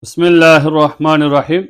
بسم اللہ الرحمن الرحیم۔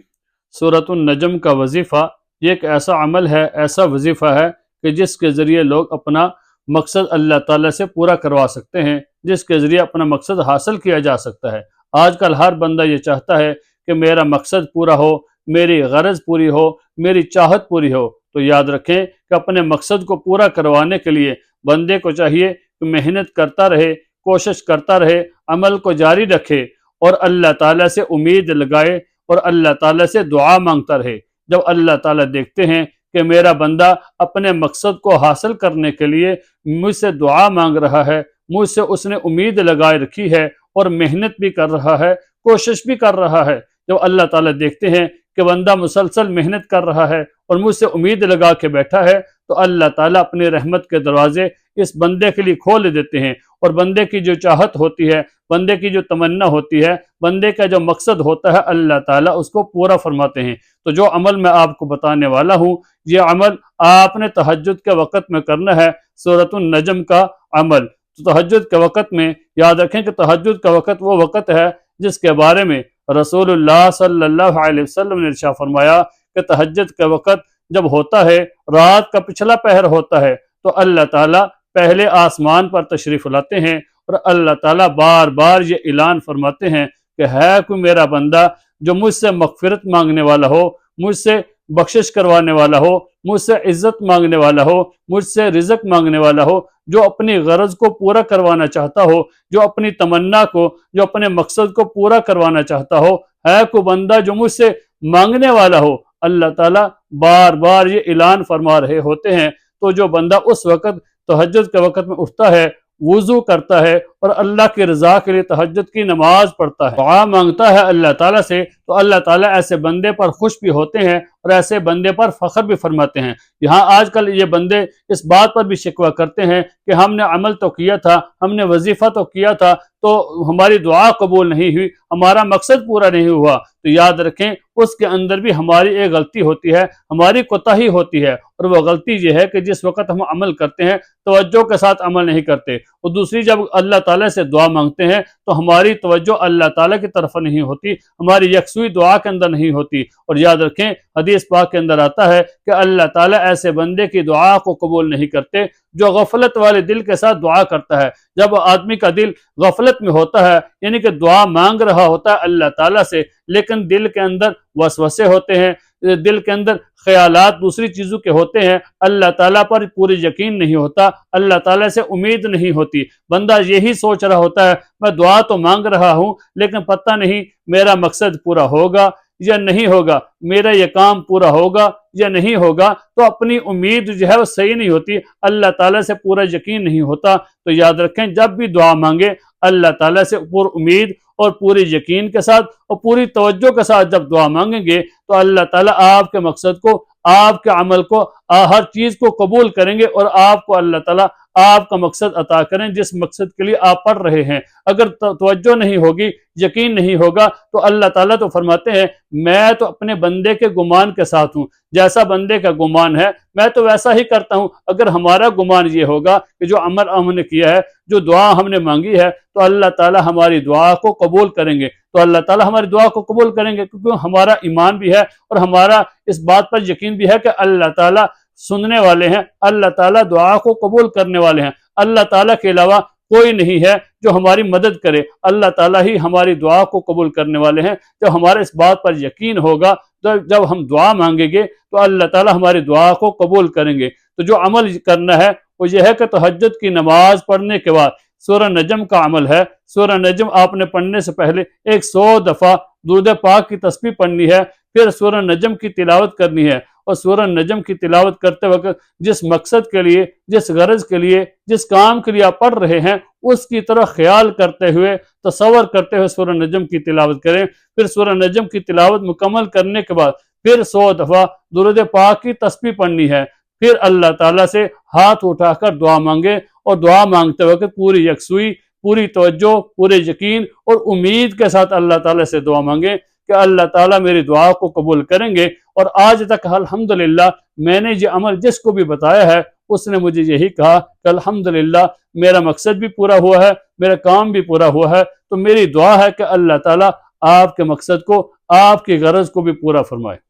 سورۃ النجم کا وظیفہ یہ ایک ایسا عمل ہے، ایسا وظیفہ ہے کہ جس کے ذریعے لوگ اپنا مقصد اللہ تعالیٰ سے پورا کروا سکتے ہیں، جس کے ذریعے اپنا مقصد حاصل کیا جا سکتا ہے۔ آج کل ہر بندہ یہ چاہتا ہے کہ میرا مقصد پورا ہو، میری غرض پوری ہو، میری چاہت پوری ہو۔ تو یاد رکھیں کہ اپنے مقصد کو پورا کروانے کے لیے بندے کو چاہیے کہ محنت کرتا رہے، کوشش کرتا رہے، عمل کو جاری رکھے اور اللہ تعالیٰ سے امید لگائے اور اللہ تعالیٰ سے دعا مانگتا رہے۔ جب اللہ تعالیٰ دیکھتے ہیں کہ میرا بندہ اپنے مقصد کو حاصل کرنے کے لیے مجھ سے دعا مانگ رہا ہے، مجھ سے اس نے امید لگائے رکھی ہے اور محنت بھی کر رہا ہے، کوشش بھی کر رہا ہے، جب اللہ تعالیٰ دیکھتے ہیں کہ بندہ مسلسل محنت کر رہا ہے اور مجھ سے امید لگا کے بیٹھا ہے، تو اللہ تعالیٰ اپنی رحمت کے دروازے اس بندے کے لیے کھول دیتے ہیں، اور بندے کی جو چاہت ہوتی ہے، بندے کی جو تمنا ہوتی ہے، بندے کا جو مقصد ہوتا ہے، اللہ تعالیٰ اس کو پورا فرماتے ہیں۔ تو جو عمل میں آپ کو بتانے والا ہوں، یہ عمل آپ نے تہجد کے وقت میں کرنا ہے، سورۃ النجم کا عمل۔ تو تہجد کے وقت میں یاد رکھیں کہ تہجد کا وقت وہ وقت ہے جس کے بارے میں رسول اللہ صلی اللہ علیہ وسلم نے ارشاد فرمایا کہ تہجد کا وقت جب ہوتا ہے، رات کا پچھلا پہر ہوتا ہے، تو اللہ تعالیٰ پہلے آسمان پر تشریف لاتے ہیں اور اللہ تعالیٰ بار بار یہ اعلان فرماتے ہیں کہ ہے کوئی میرا بندہ جو مجھ سے مغفرت مانگنے والا ہو، مجھ سے بخشش کروانے والا ہو، مجھ سے عزت مانگنے والا ہو، مجھ سے رزق مانگنے والا ہو، جو اپنی غرض کو پورا کروانا چاہتا ہو، جو اپنی تمنا کو، جو اپنے مقصد کو پورا کروانا چاہتا ہو، ہے کوئی بندہ جو مجھ سے مانگنے والا ہو۔ اللہ تعالیٰ بار بار یہ اعلان فرما رہے ہوتے ہیں۔ تو جو بندہ اس وقت تہجد کے وقت میں اٹھتا ہے، وضو کرتا ہے اور اللہ کی رضا کے لیے تہجد کی نماز پڑھتا ہے، دعا مانگتا ہے اللہ تعالیٰ سے، تو اللہ تعالیٰ ایسے بندے پر خوش بھی ہوتے ہیں اور ایسے بندے پر فخر بھی فرماتے ہیں۔ یہاں آج کل یہ بندے اس بات پر بھی شکوہ کرتے ہیں کہ ہم نے عمل تو کیا تھا، ہم نے وظیفہ تو کیا تھا، تو ہماری دعا قبول نہیں ہوئی، ہمارا مقصد پورا نہیں ہوا۔ تو یاد رکھیں اس کے اندر بھی ہماری ایک غلطی ہوتی ہے، ہماری کوتاہی ہوتی ہے، اور وہ غلطی یہ ہے کہ جس وقت ہم عمل کرتے ہیں توجہ کے ساتھ عمل نہیں کرتے، اور دوسری جب اللہ تعالیٰ سے دعا مانگتے ہیں تو ہماری توجہ اللہ تعالیٰ کی طرف نہیں ہوتی، ہماری یکسوئی دعا کے اندر نہیں ہوتی۔ اور یاد رکھیں حدیث پاک کے اندر آتا ہے کہ اللہ تعالیٰ ایسے بندے کی دعا کو قبول نہیں کرتے جو غفلت والے دل کے ساتھ دعا کرتا ہے۔ جب آدمی کا دل غفلت میں ہوتا ہے، یعنی کہ دعا مانگ رہا ہوتا ہے اللہ تعالیٰ سے، لیکن دل کے اندر وسوسے ہوتے ہیں، دل کے اندر خیالات دوسری چیزوں کے ہوتے ہیں، اللہ تعالیٰ پر پوری یقین نہیں ہوتا، اللہ تعالیٰ سے امید نہیں ہوتی، بندہ یہی سوچ رہا ہوتا ہے میں دعا تو مانگ رہا ہوں لیکن پتہ نہیں میرا مقصد پورا ہوگا یا نہیں ہوگا، میرا یہ کام پورا ہوگا یا نہیں ہوگا، تو اپنی امید جو ہے وہ صحیح نہیں ہوتی، اللہ تعالیٰ سے پورا یقین نہیں ہوتا۔ تو یاد رکھیں جب بھی دعا مانگے اللہ تعالیٰ سے پر امید اور پوری یقین کے ساتھ اور پوری توجہ کے ساتھ جب دعا مانگیں گے تو اللہ تعالیٰ آپ کے مقصد کو، آپ کے عمل کو، ہر چیز کو قبول کریں گے اور آپ کو اللہ تعالیٰ آپ کا مقصد عطا کریں جس مقصد کے لیے آپ پڑھ رہے ہیں۔ اگر توجہ نہیں ہوگی، یقین نہیں ہوگا، تو اللہ تعالیٰ تو فرماتے ہیں میں تو اپنے بندے کے گمان کے ساتھ ہوں، جیسا بندے کا گمان ہے میں تو ویسا ہی کرتا ہوں۔ اگر ہمارا گمان یہ ہوگا کہ جو عمل ہم نے کیا ہے، جو دعا ہم نے مانگی ہے، تو اللہ تعالیٰ ہماری دعا کو قبول کریں گے، تو اللہ تعالیٰ ہماری دعا کو قبول کریں گے، کیونکہ ہمارا ایمان بھی ہے اور ہمارا اس بات پر یقین بھی ہے کہ اللہ تعالیٰ سننے والے ہیں، اللہ تعالیٰ دعا کو قبول کرنے والے ہیں، اللہ تعالیٰ کے علاوہ کوئی نہیں ہے جو ہماری مدد کرے، اللہ تعالیٰ ہی ہماری دعا کو قبول کرنے والے ہیں۔ جب ہمارے اس بات پر یقین ہوگا، تو جب ہم دعا مانگیں گے تو اللہ تعالیٰ ہماری دعا کو قبول کریں گے۔ تو جو عمل کرنا ہے وہ یہ ہے کہ تہجد کی نماز پڑھنے کے بعد سورہ نجم کا عمل ہے۔ سورہ نجم آپ نے پڑھنے سے پہلے 100 دفعہ درود پاک کی تسبیح پڑھنی ہے، پھر سورہ نجم کی تلاوت کرنی ہے، اور سورہ نجم کی تلاوت کرتے وقت جس مقصد کے لیے، جس غرض کے لیے، جس کام کے لیے آپ پڑھ رہے ہیں اس کی طرح خیال کرتے ہوئے، تصور کرتے ہوئے سورہ نجم کی تلاوت کریں۔ پھر سورہ نجم کی تلاوت مکمل کرنے کے بعد پھر 100 دفعہ درود پاک کی تسبیح پڑھنی ہے، پھر اللہ تعالیٰ سے ہاتھ اٹھا کر دعا مانگے، اور دعا مانگتے وقت پوری یکسوئی، پوری توجہ، پورے یقین اور امید کے ساتھ اللہ تعالیٰ سے دعا مانگے کہ اللہ تعالیٰ میری دعا کو قبول کریں گے۔ اور آج تک الحمدللہ میں نے یہ عمل جس کو بھی بتایا ہے اس نے مجھے یہی کہا کہ الحمدللہ میرا مقصد بھی پورا ہوا ہے، میرا کام بھی پورا ہوا ہے۔ تو میری دعا ہے کہ اللہ تعالیٰ آپ کے مقصد کو، آپ کی غرض کو بھی پورا فرمائے۔